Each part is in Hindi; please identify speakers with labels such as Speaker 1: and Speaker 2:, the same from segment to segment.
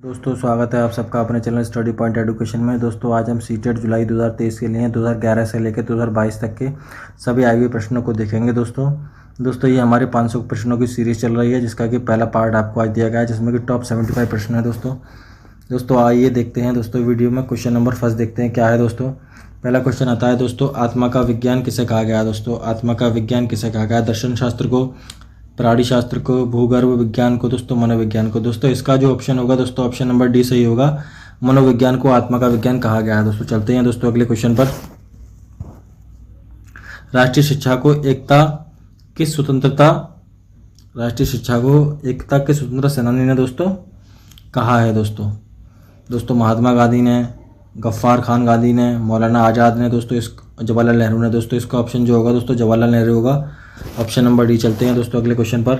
Speaker 1: दोस्तों स्वागत है आप सबका अपने चैनल स्टडी पॉइंट एजुकेशन में। दोस्तों आज हम सीटेट जुलाई 2023 के लिए 2011 से लेकर 2022 तक के सभी आए हुए प्रश्नों को देखेंगे। दोस्तों ये हमारे 500 प्रश्नों की सीरीज़ चल रही है, जिसका कि पहला पार्ट आपको आज दिया गया है, जिसमें कि टॉप 75 प्रश्न है। दोस्तों आइए देखते हैं दोस्तों वीडियो में। क्वेश्चन नंबर फर्स्ट देखते हैं क्या है दोस्तों। पहला क्वेश्चन आता है दोस्तों, आत्मा का विज्ञान किसे कहा गया है। दोस्तों आत्मा का विज्ञान किसे कहा गया है? दर्शन शास्त्र को, प्राणी शास्त्र को, भूगर्भ विज्ञान को, दोस्तों मनोविज्ञान को। दोस्तों इसका जो ऑप्शन होगा दोस्तों ऑप्शन नंबर डी सही होगा। मनोविज्ञान को आत्मा का विज्ञान कहा गया है। दोस्तों चलते हैं दोस्तों अगले क्वेश्चन पर। राष्ट्रीय शिक्षा को एकता के स्वतंत्रता सेनानी ने दोस्तों कहा है। दोस्तों महात्मा गांधी ने, गफ्फार खान गांधी ने, मौलाना आज़ाद ने, दोस्तों इस जवाहरलाल नेहरू ने। दोस्तों इसका ऑप्शन जो होगा दोस्तों जवाहरलाल नेहरू होगा। Option number D. चलते हैं दोस्तों अगले क्वेश्चन पर।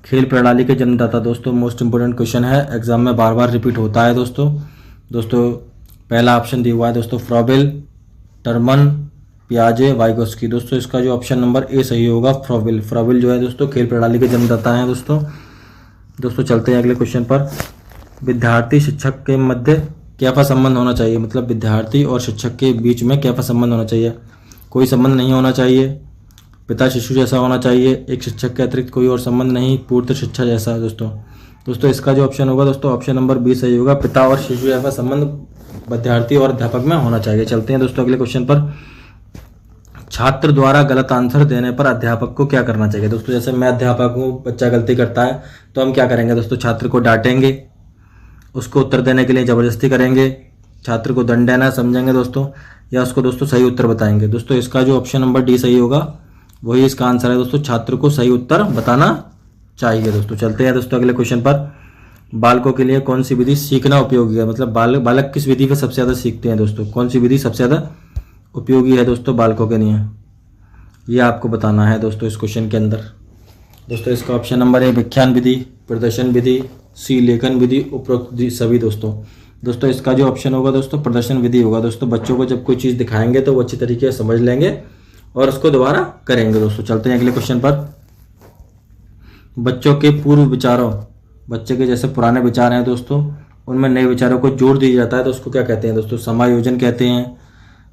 Speaker 1: खेल प्रणाली के जन्मदाता। दोस्तों मोस्ट इंपोर्टेंट क्वेश्चन है, एग्जाम में बार बार रिपीट होता है दोस्तों पहला ऑप्शन दिया हुआ है दोस्तों फ्रॉबेल, टर्मन, पियाजे, वाइगोस्की। दोस्तों इसका जो ऑप्शन नंबर ए सही होगा फ्रॉबेल जो है दोस्तों खेल प्रणाली के जन्मदाता हैं। दोस्तों चलते हैं अगले क्वेश्चन पर। विद्यार्थी शिक्षक के मध्य कैसा संबंध होना चाहिए। मतलब विद्यार्थी और शिक्षक के बीच में कैसा संबंध होना चाहिए? कोई संबंध नहीं होना चाहिए, पिता शिशु जैसा होना चाहिए, एक शिक्षक के अतिरिक्त कोई और संबंध नहीं, पूर्ण शिक्षा जैसा। दोस्तों इसका जो ऑप्शन होगा दोस्तों ऑप्शन नंबर बी सही होगा। पिता और शिशु जैसा संबंध विद्यार्थी और अध्यापक में होना चाहिए। चलते हैं दोस्तों अगले क्वेश्चन पर। छात्र द्वारा गलत आंसर देने पर अध्यापक को क्या करना चाहिए। दोस्तों जैसे मैं अध्यापक हूँ, बच्चा गलती करता है तो हम क्या करेंगे दोस्तों? छात्र को डांटेंगे, उसको उत्तर देने के लिए ज़बरदस्ती करेंगे, छात्र को दंड देना समझेंगे दोस्तों, या उसको दोस्तों सही उत्तर बताएंगे। दोस्तों इसका जो ऑप्शन नंबर डी सही होगा, वही इसका आंसर है दोस्तों। छात्र को सही उत्तर बताना चाहिए। दोस्तों चलते हैं दोस्तों अगले क्वेश्चन पर। बालकों के लिए कौन सी विधि सीखना उपयोगी है। मतलब बालक किस विधि पे सबसे ज़्यादा सीखते हैं दोस्तों? कौन सी विधि सबसे ज़्यादा उपयोगी है दोस्तों बालकों के लिए, ये आपको बताना है दोस्तों इस क्वेश्चन के अंदर। दोस्तों इसका ऑप्शन नंबर ए व्याख्यान विधि, प्रदर्शन विधि, सी लेखन विधि, उपरोक्त सभी। दोस्तों इसका जो ऑप्शन होगा दोस्तों प्रदर्शन विधि होगा। दोस्तों बच्चों को जब कोई चीज़ दिखाएंगे तो वो अच्छी तरीके से समझ लेंगे और उसको दोबारा करेंगे। दोस्तों चलते हैं अगले क्वेश्चन पर। बच्चों के पूर्व विचारों, बच्चे के जैसे पुराने विचार हैं दोस्तों, उनमें नए विचारों को जोड़ दिया जाता है तो उसको क्या कहते हैं दोस्तों? समायोजन कहते हैं,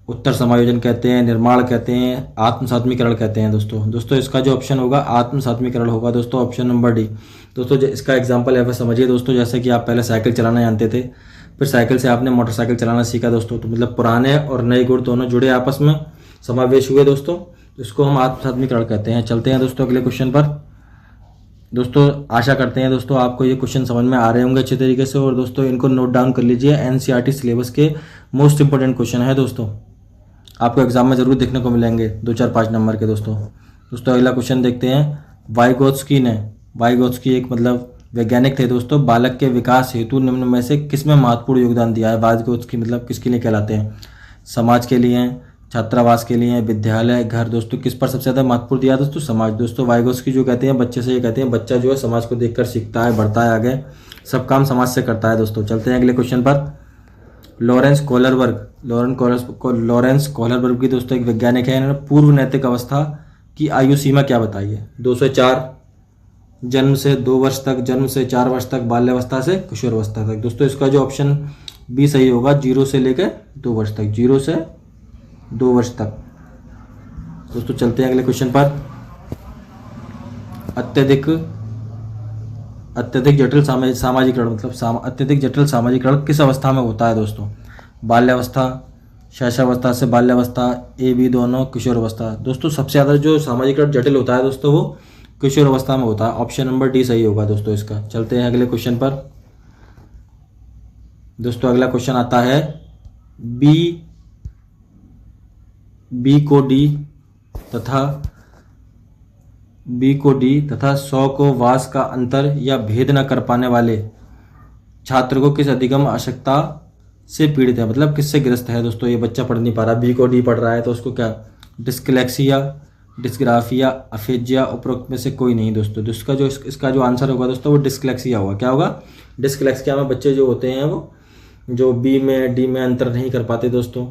Speaker 1: उत्तर समायोजन कहते हैं, निर्माण कहते हैं, आत्मसात्मीकरण कहते हैं। दोस्तों इसका जो ऑप्शन होगा आत्मसात्मीकरण होगा। दोस्तों ऑप्शन नंबर डी। दोस्तों इसका एग्जाम्पल ऐसा समझिए दोस्तों, जैसे कि आप पहले साइकिल चलाना जानते थे, फिर साइकिल से आपने मोटरसाइकिल चलाना सीखा दोस्तों, तो मतलब पुराने और नए गुण दोनों जुड़े आपस में समावेश हुए दोस्तों, इसको हम आत्मसात्मीकरण कहते हैं। चलते हैं दोस्तों अगले क्वेश्चन पर। दोस्तों आशा करते हैं दोस्तों आपको ये क्वेश्चन समझ में आ रहे होंगे अच्छे तरीके से, और दोस्तों इनको नोट डाउन कर लीजिए। एनसीईआरटी सिलेबस के मोस्ट इंपोर्टेंट क्वेश्चन है दोस्तों, आपको एग्जाम में जरूर देखने को मिलेंगे 2, 4, 5 नंबर के। दोस्तों अगला क्वेश्चन देखते हैं। वाइगोत्स्की एक मतलब वैज्ञानिक थे दोस्तों, बालक के विकास हेतु निम्न में से किसमें महत्वपूर्ण योगदान दिया है। वाइगोत्स्की मतलब किसके लिए कहलाते हैं? समाज के लिए, छात्रावास के लिए, विद्यालय, घर। दोस्तों किस पर सबसे ज़्यादा महत्वपूर्ण दिया दोस्तों? समाज। दोस्तों वाइगोत्स्की जो कहते हैं बच्चे से ये कहते हैं, बच्चा जो है समाज को देखकर सीखता है, बढ़ता है आगे, सब काम समाज से करता है। दोस्तों चलते हैं अगले क्वेश्चन पर। लॉरेंस कोहलरबर्ग की दोस्तों एक वैज्ञानिक है, इन्होंने पूर्व नैतिक अवस्था की आयु सीमा क्या बताई है? 2 से 4, जन्म से 2 वर्ष तक, जन्म से 4 वर्ष तक, बाल्यावस्था से किशोरावस्था तक। दोस्तों इसका जो ऑप्शन बी सही होगा, 0 से लेकर 2 वर्ष तक, 0 से 2 वर्ष तक। दोस्तों चलते हैं अगले क्वेश्चन पर। अत्यधिक जटिल सामाजिकरण मतलब अत्यधिक जटिल सामाजिकरण किस अवस्था में होता है दोस्तों? बाल्यावस्था, शैशवावस्था से बाल्यावस्था, ए बी दोनों, किशोरावस्था। दोस्तों सबसे ज़्यादा जो सामाजिकरण जटिल होता है दोस्तों वो किशोरावस्था में होता है। ऑप्शन नंबर डी सही होगा दोस्तों इसका। चलते हैं अगले क्वेश्चन पर। दोस्तों अगला क्वेश्चन आता है, बी को डी तथा 100 को वास का अंतर या भेद न कर पाने वाले छात्र को किस अधिगम आवश्यकता से पीड़ित है। मतलब किससे ग्रस्त है दोस्तों? ये बच्चा पढ़ नहीं पा रहा, बी को डी पढ़ रहा है, तो उसको क्या डिस्लेक्सिया, डिस्ग्राफिया, अफेजिया, उपरोक्त में से कोई नहीं दोस्तों। इसका जो आंसर होगा दोस्तों वो डिस्लेक्सिया होगा। क्या होगा? डिस्लेक्सिया में बच्चे जो होते हैं वो जो बी में डी में अंतर नहीं कर पाते दोस्तों,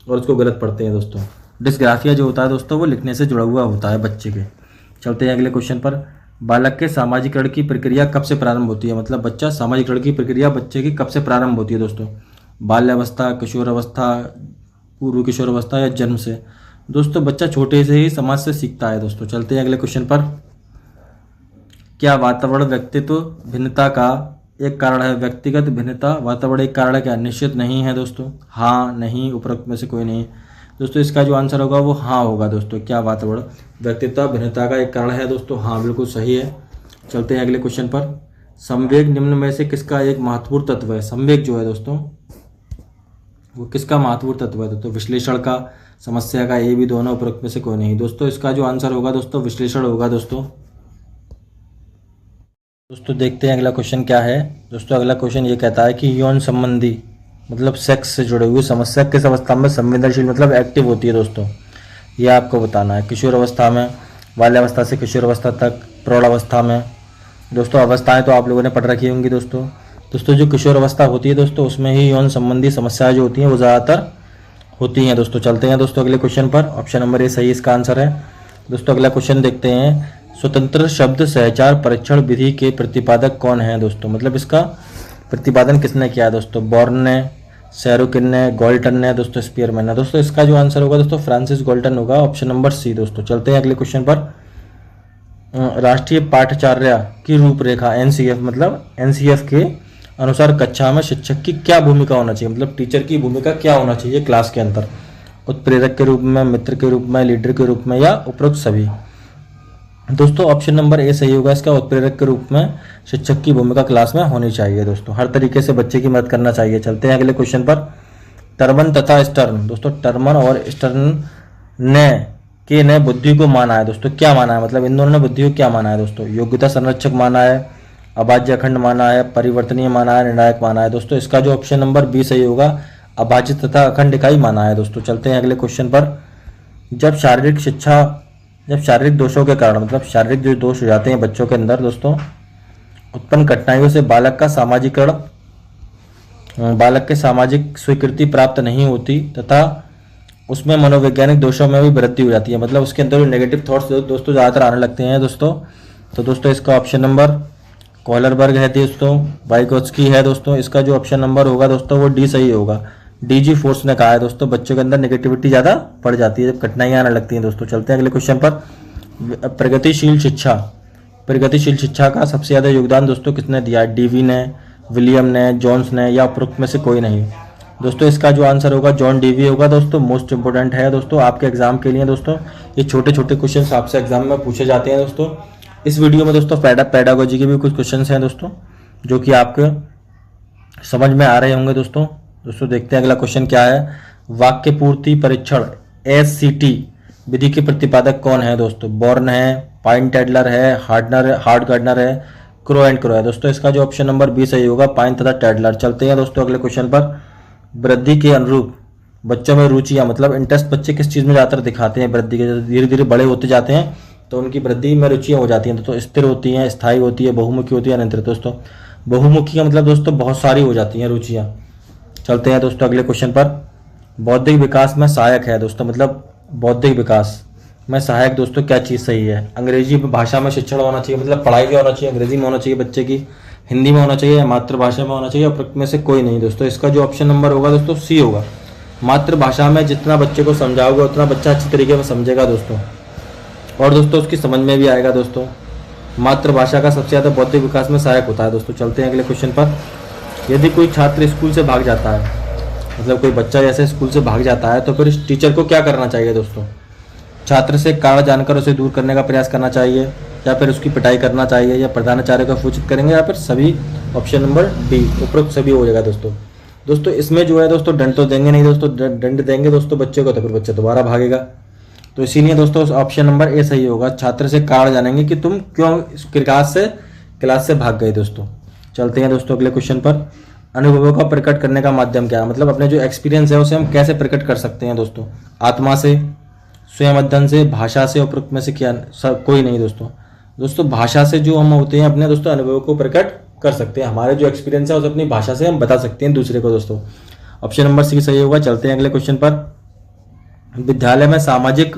Speaker 1: और उसको गलत पढ़ते हैं दोस्तों। डिस्ग्राफिया जो होता है दोस्तों वो लिखने से जुड़ा हुआ होता है बच्चे के। चलते हैं अगले क्वेश्चन पर। बालक के सामाजिकरण की प्रक्रिया कब से प्रारंभ होती है, मतलब बच्चा सामाजिकरण की प्रक्रिया बच्चे की कब से प्रारंभ होती है दोस्तों? बाल्यावस्था, किशोरावस्था, पूर्व किशोरावस्था या जन्म से? दोस्तों बच्चा छोटे से ही समाज से सीखता है दोस्तों। चलते हैं अगले क्वेश्चन पर। क्या वातावरण व्यक्तित्व भिन्नता का एक कारण है? व्यक्तिगत भिन्नता वातावरण एक कारण है क्या? निश्चित नहीं है दोस्तों। हाँ, नहीं, उपरोक्त में से कोई नहीं। दोस्तों इसका जो आंसर होगा वो हाँ होगा दोस्तों। क्या वातावरण व्यक्तित्व भिन्नता का एक कारण है दोस्तों? हाँ, बिल्कुल सही है। चलते हैं अगले क्वेश्चन पर। संवेग निम्न में से किसका एक महत्वपूर्ण तत्व है? संवेग जो है दोस्तों वो किसका महत्वपूर्ण तत्व है दोस्तों? विश्लेषण का, समस्या का, ये भी दोनों, उपरोक्त में से कोई नहीं। दोस्तों इसका जो आंसर होगा दोस्तों विश्लेषण होगा दोस्तों। दोस्तों देखते हैं अगला क्वेश्चन क्या है। दोस्तों अगला क्वेश्चन ये कहता है कि यौन संबंधी मतलब सेक्स से जुड़े हुए समस्या किस अवस्था में संवेदनशील मतलब एक्टिव होती है दोस्तों? ये आपको बताना है। किशोर अवस्था में, बाल्यावस्था से किशोर अवस्था तक, प्रौढ़ अवस्था में। दोस्तों अवस्थाएं तो आप लोगों ने पढ़ रखी होंगी दोस्तों। दोस्तों जो किशोर अवस्था होती है दोस्तों उसमें ही यौन संबंधी समस्याएं जो होती हैं वो ज़्यादातर होती हैं दोस्तों। चलते हैं दोस्तों अगले क्वेश्चन पर। ऑप्शन नंबर ए सही इसका आंसर है। दोस्तों अगला क्वेश्चन देखते हैं। स्वतंत्र शब्द सहचार परीक्षण विधि के प्रतिपादक कौन है दोस्तों? मतलब इसका प्रतिपादन किसने किया है दोस्तों? बॉर्न ने, सैरोकिन ने, गोल्टन ने, दोस्तों स्पीयरमैन ने। दोस्तों इसका जो आंसर होगा दोस्तों फ्रांसिस गोल्टन होगा। ऑप्शन नंबर सी दोस्तों। चलते हैं अगले क्वेश्चन पर। राष्ट्रीय पाठ्यचर्या की रूपरेखा एनसीएफ मतलब एनसीएफ के अनुसार कक्षा में शिक्षक की क्या भूमिका होना चाहिए? मतलब टीचर की भूमिका क्या होना चाहिए क्लास के अंदर? उत्प्रेरक के रूप में, मित्र के रूप में, लीडर के रूप में या उपरोक्त सभी? दोस्तों ऑप्शन नंबर ए सही होगा इसका। उत्प्रेरक के रूप में शिक्षक की भूमिका क्लास में होनी चाहिए दोस्तों। हर तरीके से बच्चे की मदद करना चाहिए। चलते हैं अगले क्वेश्चन पर। टर्मन तथा स्टर्न। दोस्तों टर्मन और स्टर्न ने बुद्धि को माना है दोस्तों। क्या माना है? मतलब इन दोनों ने बुद्धि को क्या माना है दोस्तों? योग्यता संरक्षक माना है, अभाज्य अखंड माना है, परिवर्तनीय माना है, निर्णायक माना है। दोस्तों इसका जो ऑप्शन नंबर बी सही होगा। अभाज्य तथा अखंड इकाई माना है दोस्तों। चलते हैं अगले क्वेश्चन पर। जब शारीरिक दोषों के कारण मतलब शारीरिक जो दोष हो जाते हैं बच्चों के अंदर दोस्तों उत्पन्न कठिनाइयों से बालक के सामाजिक स्वीकृति प्राप्त नहीं होती तथा उसमें मनोवैज्ञानिक दोषों में भी वृद्धि हो जाती है। मतलब उसके अंदर नेगेटिव थॉट्स दोस्तों ज़्यादातर आने लगते हैं दोस्तों। तो दोस्तों इसका ऑप्शन नंबर कॉलरबर्ग है दोस्तों, वाइगोत्स्की है दोस्तों। इसका जो ऑप्शन नंबर होगा दोस्तों वो डी सही होगा। डीजी फोर्स ने कहा है दोस्तों बच्चों के अंदर नेगेटिविटी ज़्यादा बढ़ जाती है जब कठिनाइयाँ आने लगती हैं दोस्तों। चलते हैं अगले क्वेश्चन पर। प्रगतिशील शिक्षा का सबसे ज़्यादा योगदान दोस्तों किसने दिया है? डीवी ने, विलियम ने, जॉन्स ने या उपरोक्त में से कोई नहीं? दोस्तों इसका जो आंसर होगा जॉन डीवी होगा दोस्तों। मोस्ट इंपोर्टेंट है दोस्तों आपके एग्जाम के लिए दोस्तों। ये छोटे छोटे क्वेश्चन आपसे एग्जाम में पूछे जाते हैं दोस्तों। इस वीडियो में दोस्तों पेडागोजी के भी कुछ क्वेश्चन हैं दोस्तों जो कि आपके समझ में आ रहे होंगे दोस्तों। देखते हैं अगला क्वेश्चन क्या है। वाक्य पूर्ति परीक्षण एससीटी विधि के प्रतिपादक कौन है दोस्तों? बॉर्न है, पाइन टेडलर है, हार्डगार्डनर है, क्रो एंड क्रो है। दोस्तों इसका जो ऑप्शन नंबर बी सही होगा, पाइन तथा टेडलर। चलते हैं दोस्तों अगले क्वेश्चन पर। वृद्धि के अनुरूप बच्चों में रुचियां मतलब इंटरेस्ट बच्चे किस चीज़ में ज़्यादातर दिखाते हैं? वृद्धि के धीरे धीरे बड़े होते जाते हैं तो उनकी वृद्धि में रुचियां हो जाती हैं। तो स्थिर होती हैं, स्थायी होती है, बहुमुखी होती है, अनियंत्रित। दोस्तों बहुमुखी का मतलब दोस्तों बहुत सारी हो जाती हैं रुचियां। चलते हैं दोस्तों अगले क्वेश्चन पर। बौद्धिक विकास में सहायक है दोस्तों मतलब बौद्धिक विकास में सहायक दोस्तों क्या चीज़ सही है? अंग्रेजी भाषा में शिक्षण होना चाहिए मतलब पढ़ाई भी होना चाहिए, अंग्रेजी में होना चाहिए बच्चे की, हिंदी में होना चाहिए या मातृभाषा में होना चाहिए? उपरोक्त में से कोई नहीं दोस्तों। इसका जो ऑप्शन नंबर होगा दोस्तों सी होगा। मातृभाषा में जितना बच्चे को समझाओगे उतना बच्चा अच्छी तरीके से समझेगा दोस्तों और दोस्तों उसकी समझ में भी आएगा दोस्तों। मातृभाषा का सबसे ज़्यादा बौद्धिक विकास में सहायक होता है दोस्तों। चलते हैं अगले क्वेश्चन पर। यदि कोई छात्र स्कूल से भाग जाता है मतलब कोई बच्चा जैसे स्कूल से भाग जाता है तो फिर इस टीचर को क्या करना चाहिए दोस्तों? छात्र से कारण जानकर उसे दूर करने का प्रयास करना चाहिए या फिर उसकी पिटाई करना चाहिए या प्रधानाचार्य को सूचित करेंगे या फिर सभी? ऑप्शन नंबर डी उपरोक्त सभी हो जाएगा दोस्तों। इसमें जो है दोस्तों दंड तो देंगे नहीं दोस्तों। दंड देंगे दोस्तों बच्चे को तो फिर बच्चा दोबारा भागेगा। तो इसीलिए दोस्तों ऑप्शन नंबर ए सही होगा। छात्र से कारण जानेंगे कि तुम क्यों क्लास से भाग गए दोस्तों। चलते हैं दोस्तों अगले क्वेश्चन पर। अनुभवों का प्रकट करने का माध्यम क्या है? मतलब अपने जो एक्सपीरियंस है उसे हम कैसे प्रकट कर सकते हैं दोस्तों? आत्मा से, स्वयं अध्ययन से, भाषा से, उपरोक्त में से क्या? कोई नहीं दोस्तों। भाषा से जो हम होते हैं अपने दोस्तों अनुभव को प्रकट कर सकते हैं। हमारे जो एक्सपीरियंस है उसे अपनी भाषा से हम बता सकते हैं दूसरे को दोस्तों। ऑप्शन नंबर सी सही होगा। चलते हैं अगले क्वेश्चन पर। विद्यालय में सामाजिक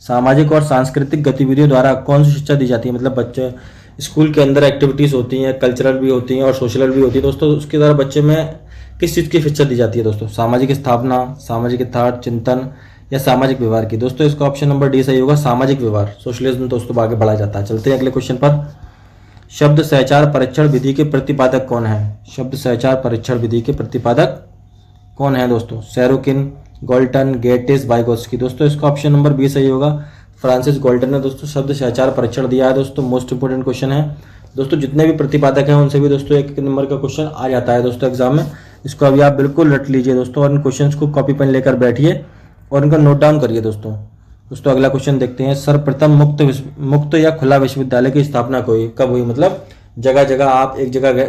Speaker 1: सामाजिक और सांस्कृतिक गतिविधियों द्वारा कौन सी शिक्षा दी जाती है, मतलब बच्चे स्कूल के अंदर एक्टिविटीज़ होती हैं, कल्चरल भी होती हैं और सोशल भी होती है दोस्तों, उसके द्वारा बच्चे में किस चीज़ की शिक्षा दी जाती है दोस्तों, सामाजिक स्थापना, सामाजिक यथार्थ चिंतन या सामाजिक व्यवहार की। दोस्तों इसका ऑप्शन नंबर डी सही होगा, सामाजिक व्यवहार। सोशलिज्म दोस्तों आगे बढ़ाया जाता है। चलते हैं अगले क्वेश्चन पर। शब्द सहचार परीक्षण विधि के प्रतिपादक कौन है? शब्द सहचार परीक्षण विधि के प्रतिपादक कौन है दोस्तों? सैरोकिन, गोल्टन, गेटिस, वाइगोत्स्की। दोस्तों इसका ऑप्शन नंबर बी सही होगा, फ्रांसिस गोल्टन ने दोस्तों शब्द सहचार परीक्षण दिया है दोस्तों। मोस्ट इंपोर्टेंट क्वेश्चन है दोस्तों, जितने भी प्रतिपादक हैं उनसे भी दोस्तों एक नंबर का क्वेश्चन आ जाता है दोस्तों एग्जाम में। इसको अभी आप बिल्कुल रट लीजिए दोस्तों और इन क्वेश्चंस को कॉपी पेन लेकर बैठिए और इनका नोट डाउन करिए दोस्तों। अगला क्वेश्चन देखते हैं। सर्वप्रथम मुक्त या खुला विश्वविद्यालय की स्थापना कब हुई? मतलब जगह जगह आप एक जगह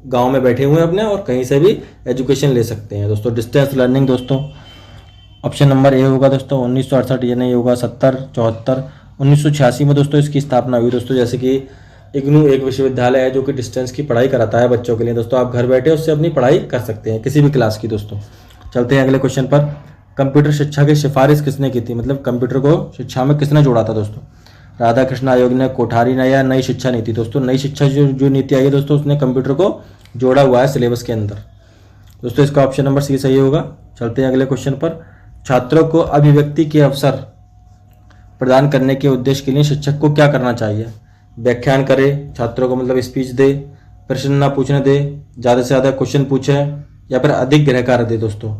Speaker 1: गांव में बैठे हुए हैं अपने और कहीं से भी एजुकेशन ले सकते हैं दोस्तों। डिस्टेंस लर्निंग दोस्तों ऑप्शन नंबर ए होगा दोस्तों 1968, ये नहीं होगा 70, 74, 1986 में दोस्तों इसकी स्थापना हुई दोस्तों। जैसे कि इग्नू एक विश्वविद्यालय है जो कि डिस्टेंस की पढ़ाई कराता है बच्चों के लिए दोस्तों, आप घर बैठे उससे अपनी पढ़ाई कर सकते हैं किसी भी क्लास की दोस्तों। चलते हैं अगले क्वेश्चन पर। कंप्यूटर शिक्षा की सिफारिश किसने की थी? मतलब कंप्यूटर को शिक्षा में किसने जोड़ा था दोस्तों? राधा कृष्ण आयोग ने, कोठारी ने या नई शिक्षा नीति? दोस्तों नई शिक्षा जो नीति आई है दोस्तों उसने कंप्यूटर को जोड़ा हुआ है सिलेबस के अंदर दोस्तों। इसका ऑप्शन नंबर सी सही होगा। चलते हैं अगले क्वेश्चन पर। छात्रों को अभिव्यक्ति के अवसर प्रदान करने के उद्देश्य के लिए शिक्षक को क्या करना चाहिए? व्याख्यान करे, छात्रों को मतलब स्पीच दे, प्रश्न ना पूछने दे, ज़्यादा से ज़्यादा क्वेश्चन पूछे या फिर अधिक गृह कार्य दे दोस्तों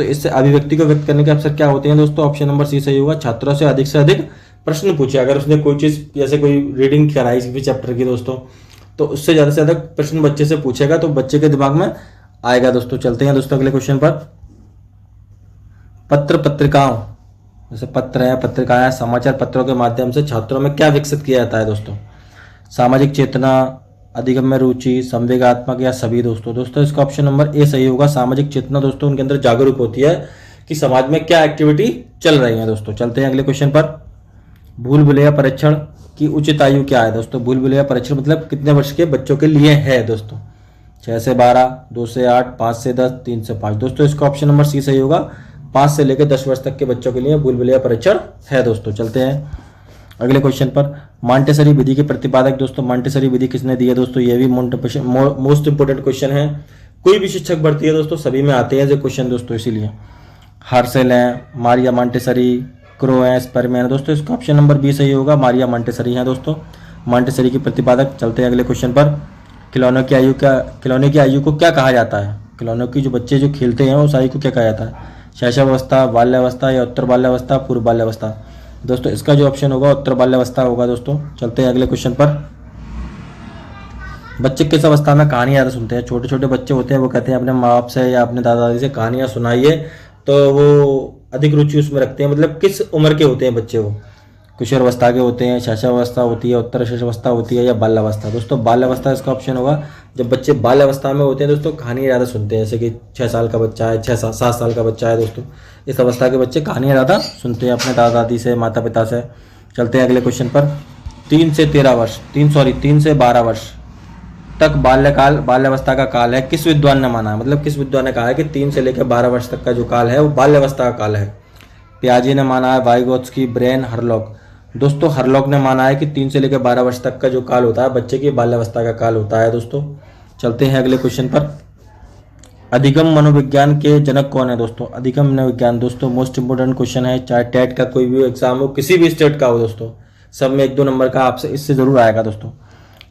Speaker 1: इससे अभिव्यक्ति को व्यक्त करने के अवसर क्या होते हैं दोस्तों? ऑप्शन नंबर सी सही होगा, छात्रों से अधिक प्रश्न पूछे। अगर उसने कोई चीज़ जैसे कोई रीडिंग कराई किसी चैप्टर की दोस्तों तो उससे ज़्यादा से ज़्यादा प्रश्न बच्चे से पूछेगा तो बच्चे के दिमाग में आएगा दोस्तों। चलते हैं दोस्तों अगले क्वेश्चन पर। पत्रिकाओं जैसे पत्र है, पत्रिकाएं हैं, समाचार पत्रों के माध्यम से छात्रों में क्या विकसित किया जाता है दोस्तों? सामाजिक चेतना, अधिगम्य रुचि, संवेगात्मक या सभी दोस्तों इसका ऑप्शन नंबर ए सही होगा, सामाजिक चेतना दोस्तों उनके अंदर जागरूक होती है कि समाज में क्या एक्टिविटी चल रही है दोस्तों। चलते हैं अगले क्वेश्चन पर। भूल भुलैया परीक्षण की उचित आयु क्या है दोस्तों? भूल भुलैया परीक्षण मतलब कितने वर्ष के बच्चों के लिए है दोस्तों? 6 से 12, 2 से 8, 5 से 10, 3 से 5। दोस्तों इसका ऑप्शन नंबर सी सही होगा, 5 से लेकर 10 वर्ष तक के बच्चों के लिए भूल भुलैया परीक्षण है दोस्तों। चलते हैं अगले क्वेश्चन पर। मॉन्टेसरी विधि के प्रतिपादक दोस्तों मॉन्टेसरी विधि किसने दी है दोस्तों? ये भी मोस्ट इंपोर्टेंट क्वेश्चन है, कोई भी शिक्षक भर्ती है दोस्तों सभी में आते हैं ये क्वेश्चन दोस्तों, इसीलिए। हार्सेल है, मारिया मॉन्टेसरी, क्रो है, स्परमैन है दोस्तों इसका ऑप्शन नंबर बी सही होगा, मारिया मॉन्टेसरी है दोस्तों मॉन्टेसरी की प्रतिपादक। चलते हैं अगले क्वेश्चन पर। खिलौने की आयु को क्या कहा जाता है? खिलौनों की जो बच्चे जो खेलते हैं उस आयु को क्या कहा जाता है? शैशवावस्था, बाल्यावस्था या उत्तर बाल्यावस्था, पूर्व बाल्यावस्था? दोस्तों इसका जो ऑप्शन होगा उत्तर बाल्यावस्था होगा दोस्तों। चलते हैं अगले क्वेश्चन पर। बच्चे किस अवस्था में कहानियाँ ज़्यादा सुनते हैं? छोटे छोटे बच्चे होते हैं वो कहते हैं अपने माँ बाप से या अपने दादा दादी से कहानियाँ सुनाइए, तो वो अधिक रुचि उसमें रखते हैं। मतलब किस उम्र के होते हैं बच्चे? वो किशोरावस्था के होते हैं, शैशवावस्था होती है, उत्तर शैशवावस्था होती है या बाल्यावस्था? दोस्तों बाल्यावस्था इसका ऑप्शन होगा। जब बच्चे बाल्यावस्था में होते हैं दोस्तों कहानियाँ ज़्यादा सुनते हैं, जैसे कि 6 साल का बच्चा है, 7 साल का बच्चा है दोस्तों, इस अवस्था के बच्चे कहानियाँ ज़्यादा सुनते हैं अपने दादा दादी से, माता पिता से। चलते हैं अगले क्वेश्चन पर। 3 से 12 वर्ष तक बाल्यावस्था का काल है, किस विद्वान ने माना है? मतलब किस विद्वान ने कहा है कि 3 से लेकर 12 वर्ष तक का जो काल है वो बाल्यावस्था का काल है? पियाजे ने माना है, वाइगोत्स्की, ब्रेन, हरलॉक? दोस्तों हरलॉक ने माना है कि 3 से लेकर 12 वर्ष तक का जो काल होता है बच्चे की बाल्यावस्था का काल होता है दोस्तों। चलते हैं अगले क्वेश्चन पर। अधिगम मनोविज्ञान के जनक कौन है दोस्तों? अधिगम मनोविज्ञान दोस्तों मोस्ट इंपोर्टेंट क्वेश्चन है, चाहे टेट का कोई भी एग्जाम हो, किसी भी स्टेट का हो दोस्तों, सब में 1-2 नंबर का आपसे इससे जरूर आएगा दोस्तों।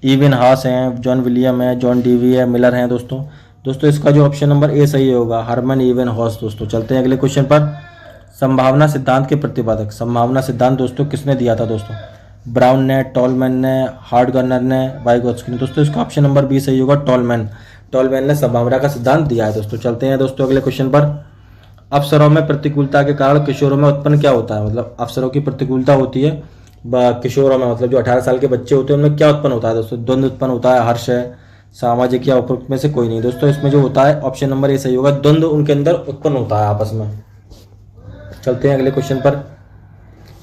Speaker 1: इवन हास हैं, जॉन विलियम है, जॉन डीवी है, मिलर हैं दोस्तों इसका जो ऑप्शन नंबर ए सही होगा, हरमन इवन हॉस दोस्तों। चलते हैं अगले क्वेश्चन पर। संभावना सिद्धांत के प्रतिपादक, संभावना सिद्धांत दोस्तों किसने दिया था दोस्तों? ब्राउन ने, टॉलमैन ने, हार्डगर्नर ने, वाइगोत्स्की ने? दोस्तों इसका ऑप्शन नंबर बी सही होगा, टॉलमैन ने संभावना का सिद्धांत दिया है दोस्तों। चलते हैं दोस्तों अगले क्वेश्चन पर। अवसरों में प्रतिकूलता के कारण किशोरों में उत्पन्न क्या होता है? मतलब अवसरों की प्रतिकूलता होती है किशोरों में, मतलब जो 18 साल के बच्चे होते हैं उनमें क्या उत्पन्न होता है दोस्तों? द्वंद्व उत्पन्न होता है, हर्ष है, सामाजिक या उपरोक्त में से कोई नहीं? दोस्तों इसमें जो होता है ऑप्शन नंबर ए सही होगा, द्वंद्व उनके अंदर उत्पन्न होता है आपस में। चलते हैं अगले क्वेश्चन पर।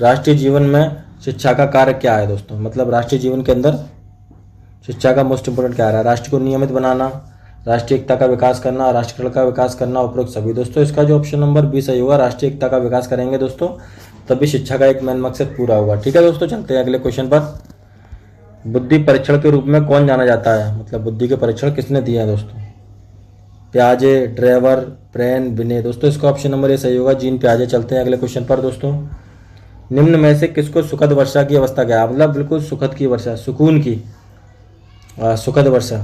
Speaker 1: राष्ट्रीय जीवन में शिक्षा का कार्य क्या है दोस्तों? मतलब राष्ट्रीय जीवन के अंदर शिक्षा का मोस्ट इंपोर्टेंट क्या है? राष्ट्र को नियमित बनाना, राष्ट्रीय एकता का विकास करना, राष्ट्रीय का विकास करना, उपरोक्त सभी? दोस्तों इसका जो ऑप्शन नंबर बी सही होगा, राष्ट्रीय एकता का विकास करेंगे दोस्तों तभी शिक्षा का एक मेन मकसद पूरा होगा। ठीक है दोस्तों, चलते हैं अगले क्वेश्चन पर। बुद्धि परीक्षण के रूप में कौन जाना जाता है, मतलब बुद्धि के परीक्षण किसने दिया है दोस्तों? प्याजे, ड्राइवर, ब्रेन, विनय। दोस्तों इसका ऑप्शन नंबर ए सही होगा, जीन प्याजे। चलते हैं अगले क्वेश्चन पर दोस्तों। निम्न में से किसको सुखद वर्षा की अवस्था क्या है, मतलब बिल्कुल सुखद की वर्षा, सुकून की सुखद वर्षा,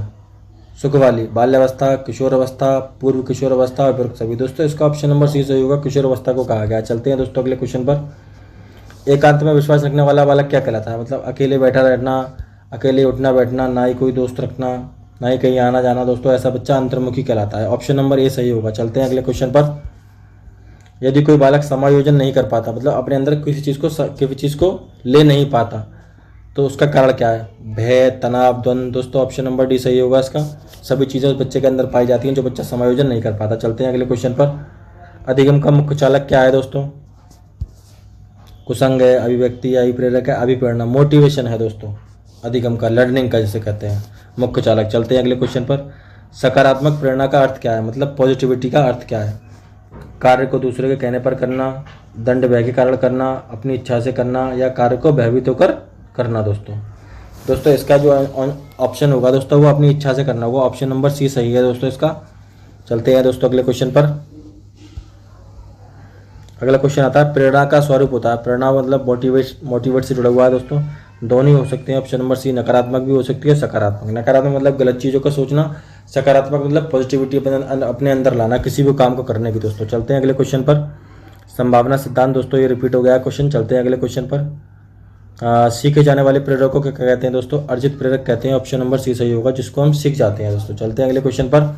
Speaker 1: सुख वाली बाल्यावस्था, किशोर अवस्था, पूर्व किशोर अवस्था और फिर सभी। दोस्तों इसका ऑप्शन नंबर सी सही होगा, किशोर अवस्था को कहा गया। चलते हैं दोस्तों अगले क्वेश्चन पर। एकांत में विश्वास रखने वाला बालक क्या कहलाता है, मतलब अकेले बैठा रहना, अकेले उठना बैठना, ना ही कोई दोस्त रखना, ना ही कहीं आना जाना। दोस्तों ऐसा बच्चा अंतर्मुखी कहलाता है। ऑप्शन नंबर ए सही होगा। चलते हैं अगले क्वेश्चन पर। यदि कोई बालक समायोजन नहीं कर पाता, मतलब अपने अंदर किसी चीज़ को ले नहीं पाता, तो उसका कारण क्या है? भय, तनाव, द्वंद्व। दोस्तों ऑप्शन नंबर डी सही होगा इसका। सभी चीज़ें उस बच्चे के अंदर पाई जाती हैं जो बच्चा समायोजन नहीं कर पाता। चलते हैं अगले क्वेश्चन पर। अधिगम का मुख्य चालक क्या है दोस्तों? कुसंग है, अभिव्यक्ति, अभिप्रेरक है, अभिप्रेरणा, मोटिवेशन है दोस्तों। अधिगम का, लर्निंग का जिसे कहते हैं, मुख्य चालक। चलते हैं अगले क्वेश्चन पर। सकारात्मक प्रेरणा का अर्थ क्या है, मतलब पॉजिटिविटी का अर्थ क्या है? कार्य को दूसरे के कहने पर करना, दंड भय के कारण करना, अपनी इच्छा से करना, या कार्य को भयभीत होकर करना। दोस्तों इसका जो ऑप्शन होगा दोस्तों वो अपनी इच्छा से करना होगा। ऑप्शन नंबर सी सही है दोस्तों इसका। चलते हैं दोस्तों अगले क्वेश्चन पर। अगला क्वेश्चन आता है, प्रेरणा का स्वरूप होता है। प्रेरणा मतलब मोटिवेट से जुड़ा हुआ है दोस्तों। दोनों ही हो सकते हैं। ऑप्शन नंबर सी, नकारात्मक भी हो सकती है, सकारात्मक। नकारात्मक मतलब गलत चीज़ों का सोचना, सकारात्मक मतलब पॉजिटिविटी अपने अंदर लाना किसी भी काम को करने की। दोस्तों चलते हैं अगले क्वेश्चन पर। संभावना सिद्धांत। दोस्तों ये रिपीट हो गया क्वेश्चन। चलते हैं अगले क्वेश्चन पर। सीखे जाने वाले प्रेरक को क्या कहते हैं दोस्तों? अर्जित प्रेरक कहते हैं। ऑप्शन नंबर सी सही होगा, जिसको हम सीख जाते हैं। दोस्तों चलते हैं अगले क्वेश्चन पर।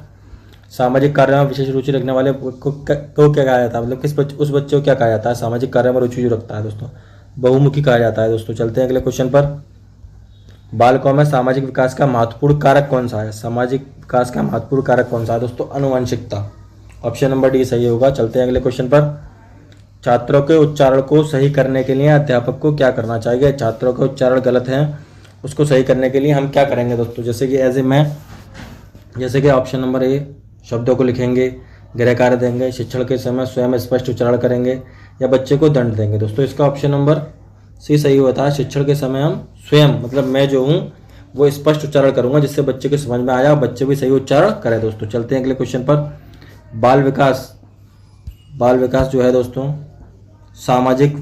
Speaker 1: सामाजिक कार्य में विशेष रुचि रखने वाले को क्या कहा जाता है, मतलब उस बच्चे को क्या कहा जाता है? सामाजिक कार्य में रुचि जो रखता है दोस्तों, बहुमुखी कहा जाता है। दोस्तों चलते हैं अगले क्वेश्चन पर। बालकों में सामाजिक विकास का महत्वपूर्ण कारक कौन सा है? सामाजिक विकास का महत्वपूर्ण कारक कौन सा है दोस्तों? आनुवंशिकता। ऑप्शन नंबर डी सही होगा। चलते हैं अगले क्वेश्चन पर। छात्रों के उच्चारण को सही करने के लिए अध्यापक को क्या करना चाहिए? छात्रों के उच्चारण गलत हैं, उसको सही करने के लिए हम क्या करेंगे दोस्तों? जैसे कि ऑप्शन नंबर ए, शब्दों को लिखेंगे, गृह कार्य देंगे, शिक्षण के समय स्वयं स्पष्ट उच्चारण करेंगे, या बच्चे को दंड देंगे। दोस्तों इसका ऑप्शन नंबर सी सही होता है। शिक्षण के समय हम स्वयं, मतलब मैं जो हूँ वो स्पष्ट उच्चारण करूँगा, जिससे बच्चे को समझ में आया और बच्चे भी सही उच्चारण करें। दोस्तों चलते हैं अगले क्वेश्चन पर। बाल विकास जो है दोस्तों, सामाजिक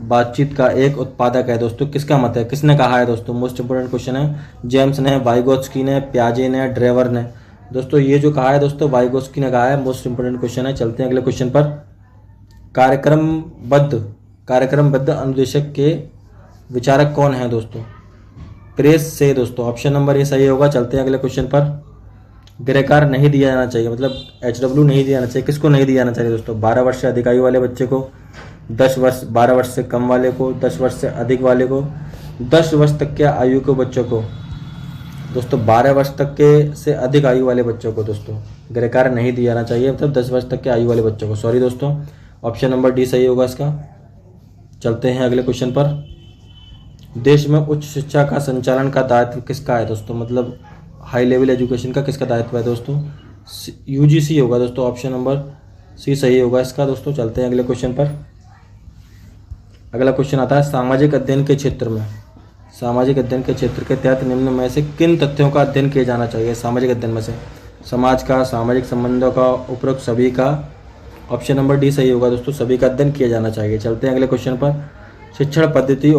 Speaker 1: बातचीत का एक उत्पादक है। दोस्तों किसका मत है, किसने कहा है दोस्तों? मोस्ट इंपोर्टेंट क्वेश्चन है। जेम्स ने, वाइगोत्स्की ने, प्याजे ने, ड्रेवर ने। दोस्तों ये जो कहा है दोस्तों वाइगोत्स्की ने कहा है। मोस्ट इंपोर्टेंट क्वेश्चन है। चलते हैं अगले क्वेश्चन पर। कार्यक्रमबद्ध अनुदेशक के विचारक कौन है दोस्तों? प्रेस से। दोस्तों ऑप्शन नंबर ए सही होगा। चलते हैं अगले क्वेश्चन पर। गृहकार नहीं दिया जाना चाहिए, मतलब HW नहीं दिया जाना चाहिए। किसको नहीं दिया जाना चाहिए दोस्तों? 12 वर्ष से अधिक आयु वाले बच्चे को, 12 वर्ष से कम वाले को, 10 वर्ष से अधिक वाले को, 10 वर्ष तक के आयु के बच्चों को। दोस्तों 12 वर्ष तक के से अधिक आयु वाले बच्चों को दोस्तों गृहकार नहीं दिया जाना चाहिए, मतलब 10 वर्ष तक के आयु वाले बच्चों को। सॉरी दोस्तों, ऑप्शन नंबर डी सही होगा इसका। चलते हैं अगले क्वेश्चन पर। देश में उच्च शिक्षा का संचालन का दायित्व किसका है दोस्तों? मतलब हाई लेवल एजुकेशन का किसका दायित्व है दोस्तों? UGC होगा दोस्तों। ऑप्शन नंबर सी सही होगा इसका। दोस्तों चलते हैं अगले क्वेश्चन पर। अगला क्वेश्चन आता है, सामाजिक अध्ययन के क्षेत्र के तहत निम्न में से किन तथ्यों का अध्ययन किया जाना चाहिए? सामाजिक अध्ययन में से समाज का, सामाजिक संबंधों का, उपरोक्त सभी का। ऑप्शन नंबर डी सही होगा दोस्तों, सभी का अध्ययन किया जाना चाहिए। चलते हैं अगले क्वेश्चन पर। शिक्षण पद्धति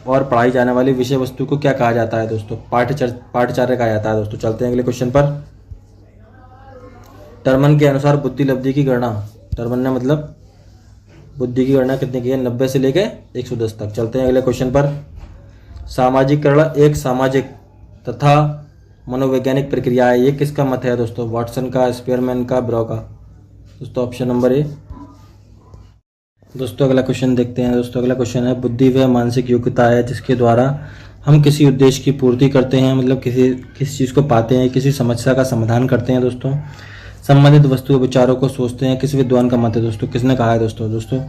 Speaker 1: और पढ़ाई जाने वाली विषय वस्तु को क्या कहा जाता है दोस्तों? पाठ्यचर्या कहा जाता है दोस्तों। चलते हैं अगले क्वेश्चन पर। टर्मन के अनुसार बुद्धि लब्धि की गणना, टर्मन ने मतलब बुद्धि की गणना कितने की है? 90 से लेकर 110 तक। चलते हैं अगले क्वेश्चन पर। सामाजिकरण एक सामाजिक तथा मनोवैज्ञानिक प्रक्रिया है, ये किसका मत है दोस्तों? वाटसन का, स्पेयरमैन का, ब्रो का। दोस्तों ऑप्शन नंबर ए। दोस्तों अगला क्वेश्चन देखते हैं। दोस्तों अगला क्वेश्चन है, बुद्धि वह मानसिक योग्यता है जिसके द्वारा हम किसी उद्देश्य की पूर्ति करते हैं, मतलब किसी चीज़ को पाते हैं, किसी समस्या का समाधान करते हैं दोस्तों, संबंधित वस्तु विचारों को सोचते हैं। किस विद्वान का मत है दोस्तों? किसने कहा है दोस्तों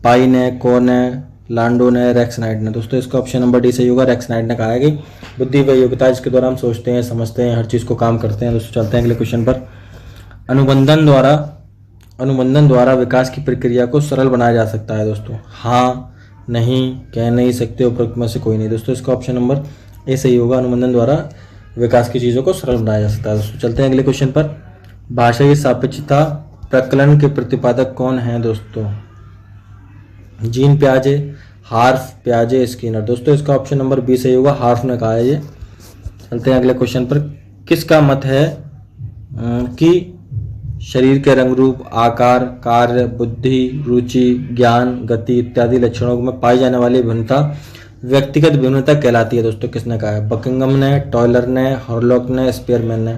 Speaker 1: पाई ने, कोर ने, लांडो ने, रेक्सनाइड ने। दोस्तों इसका ऑप्शन नंबर डी सही होगा। रेक्सनाइड ने कहा है कि बुद्धि वह योग्यता है जिसके द्वारा हम सोचते हैं, समझते हैं, हर चीज़ को काम करते हैं। दोस्तों चलते हैं अगले क्वेश्चन पर। अनुबंधन द्वारा विकास की प्रक्रिया को सरल बनाया जा सकता है दोस्तों? हाँ, नहीं, कह नहीं सकते, उपरोक्त में से कोई नहीं दोस्तों। इसका ऑप्शन नंबर ए सही होगा। अनुबंधन द्वारा विकास की चीज़ों को सरल बनाया जा सकता है दोस्तों। चलते हैं अगले क्वेश्चन पर। भाषा की सापेक्षता प्रकलन के प्रतिपादक कौन है दोस्तों? जीन पियाजे, हार्फ, पियाजे, स्किनर। दोस्तों इसका ऑप्शन नंबर बी सही होगा। हार्फ ने कहा है ये। चलते हैं अगले क्वेश्चन पर। किसका मत है कि शरीर के रंग रूप, आकार, कार्य, बुद्धि, रुचि, ज्ञान, गति इत्यादि लक्षणों में पाई जाने वाली भिन्नता व्यक्तिगत भिन्नता कहलाती है दोस्तों? किसने कहा है? बकिंगम ने, टॉयलर ने, हॉरलॉक ने, स्पेयरमैन ने।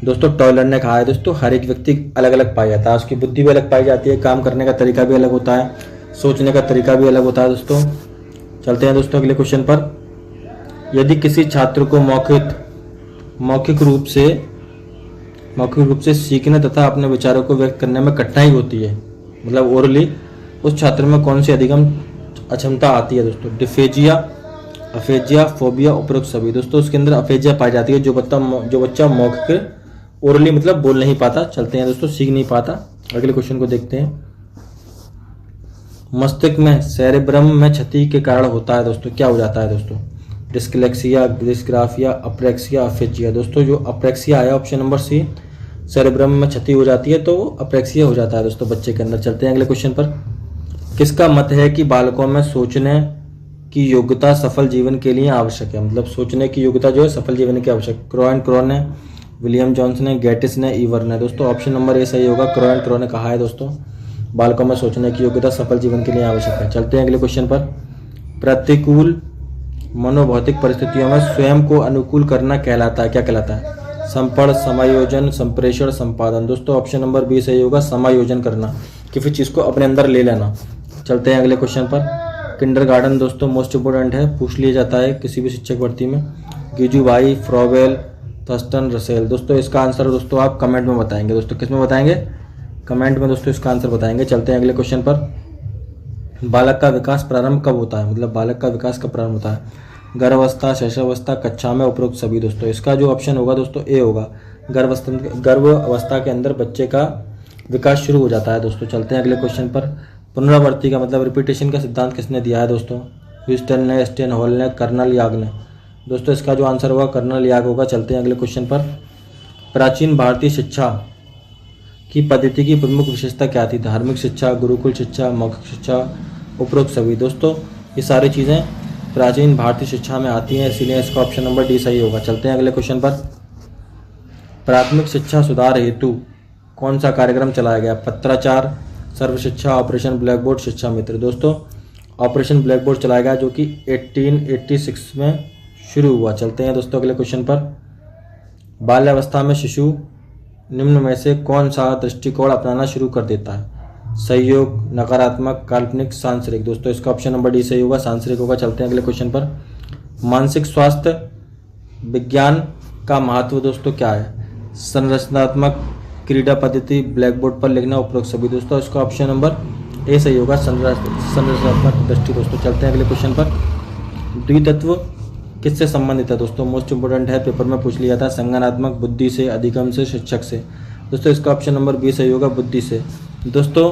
Speaker 1: दोस्तों टॉयलर ने कहा है दोस्तों हर एक व्यक्ति अलग अलग पाया जाता है, उसकी बुद्धि भी अलग पाई जाती है, काम करने का तरीका भी अलग होता है, सोचने का तरीका भी अलग होता है दोस्तों। चलते हैं दोस्तों अगले क्वेश्चन पर। यदि किसी छात्र को मौखिक रूप से सीखने तथा अपने विचारों को व्यक्त करने में कठिनाई होती है, मतलब ओरली, उस छात्र में कौन सी अधिगम अक्षमता आती है दोस्तों? डिफेजिया, अफेजिया, फोबिया, उपरोक्त सभी। दोस्तों उसके अंदर अफेजिया पाई जाती है, जो बच्चा मौखिक ओरली मतलब बोल नहीं पाता। चलते हैं दोस्तों, सीख नहीं पाता। अगले क्वेश्चन को देखते हैं। मस्तिष्क में सेरेब्रम में क्षति के कारण होता है दोस्तों, क्या हो जाता है दोस्तों? Dyslexia, dysgraphia, apraxia, aphasia. दोस्तों जो अप्रेक्सिया आया ऑप्शन नंबर सी, सेरेब्रम में क्षति हो जाती है तो अप्रेक्सिया हो जाता है दोस्तों बच्चे के अंदर। चलते हैं अगले क्वेश्चन पर। किसका मत है कि बालकों में सोचने की योग्यता सफल जीवन के लिए आवश्यक है? मतलब सोचने की योग्यता जो है सफल जीवन की आवश्यक। क्रो एंड क्रो ने, विलियम जॉन्स ने, गेटिस ने, ईवर ने। दोस्तों ऑप्शन नंबर ए सही होगा। क्रो एंड क्रो ने कहा है दोस्तों बालकों में सोचने की योग्यता सफल जीवन के लिए आवश्यक है। चलते हैं अगले क्वेश्चन पर। प्रतिकूल मनोभौतिक परिस्थितियों में स्वयं को अनुकूल करना कहलाता है, क्या कहलाता है? संपर्ण, समायोजन, संप्रेषण, संपादन। दोस्तों ऑप्शन नंबर बी सही होगा। समायोजन करना, किसी चीज़ को अपने अंदर ले लेना। चलते हैं अगले क्वेश्चन पर। किंडरगार्टन दोस्तों मोस्ट इंपोर्टेंट है, पूछ लिया जाता है किसी भी शिक्षक भर्ती में। गिजुबाई, फ्रॉवेल, थर्स्टन, रसेल। दोस्तों इसका आंसर दोस्तों आप कमेंट में बताएंगे दोस्तों। किस में बताएंगे? कमेंट में दोस्तों इसका आंसर बताएंगे। चलते हैं अगले क्वेश्चन पर। बालक का विकास प्रारंभ कब होता है? मतलब बालक का विकास कब प्रारंभ होता है? गर्भावस्था, शैशवावस्था, कक्षा में, उपरोक्त सभी। दोस्तों इसका जो ऑप्शन होगा दोस्तों ए होगा। गर्भ अवस्था के अंदर बच्चे का विकास शुरू हो जाता है दोस्तों। चलते हैं अगले क्वेश्चन पर। पुनरावृत्ति का मतलब रिपीटेशन का सिद्धांत किसने दिया है दोस्तों? ह्यूस्टन ने, स्टेन हॉल ने, कर्नल याग ने। दोस्तों इसका जो आंसर होगा कर्नल याग होगा। चलते हैं अगले क्वेश्चन पर। प्राचीन भारतीय शिक्षा की पद्धति की प्रमुख विशेषता क्या थी? धार्मिक शिक्षा, गुरुकुल शिक्षा, मौखिक शिक्षा, उपरोक्त सभी। दोस्तों ये सारी चीज़ें प्राचीन भारतीय शिक्षा में आती हैं, इसीलिए इसका ऑप्शन नंबर डी सही होगा। चलते हैं अगले क्वेश्चन पर। प्राथमिक शिक्षा सुधार हेतु कौन सा कार्यक्रम चलाया गया? पत्राचार, सर्व शिक्षा, ऑपरेशन ब्लैक बोर्ड, शिक्षा मित्र। दोस्तों ऑपरेशन ब्लैक बोर्ड चलाया गया जो कि 1886 में शुरू हुआ। चलते हैं दोस्तों अगले क्वेश्चन पर। बाल्यावस्था में शिशु निम्न में से कौन सा दृष्टिकोण अपनाना शुरू कर देता है? सहयोग, नकारात्मक, काल्पनिक, सांसारिक। दोस्तों इसका ऑप्शन नंबर डी सही होगा, सांसारिक होगा। चलते हैं अगले क्वेश्चन पर। मानसिक स्वास्थ्य विज्ञान का महत्व दोस्तों क्या है? संरचनात्मक क्रीड़ा पद्धति, ब्लैक बोर्ड पर लिखना, उपरोक्त सभी। दोस्तों इसका ऑप्शन नंबर ए सही होगा, संरचनात्मक दृष्टि। दोस्तों चलते हैं अगले क्वेश्चन पर। द्वितत्व किससे संबंधित है दोस्तों? मोस्ट इंपोर्टेंट है, पेपर में पूछ लिया था। संज्ञानात्मक, बुद्धि से, अधिगम से, शिक्षक से। दोस्तों इसका ऑप्शन नंबर बी सही होगा, बुद्धि से। दोस्तों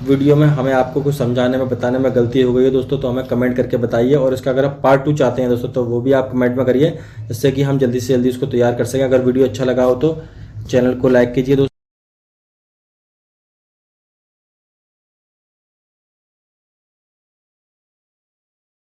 Speaker 1: वीडियो में हमें आपको कुछ समझाने में बताने में गलती हो गई है दोस्तों, तो हमें कमेंट करके बताइए। और इसका अगर आप पार्ट 2 चाहते हैं दोस्तों तो वो भी आप कमेंट में करिए, जिससे कि हम जल्दी से जल्दी इसको तैयार कर सकें। अगर वीडियो अच्छा लगा हो तो चैनल को लाइक कीजिए दोस्तों।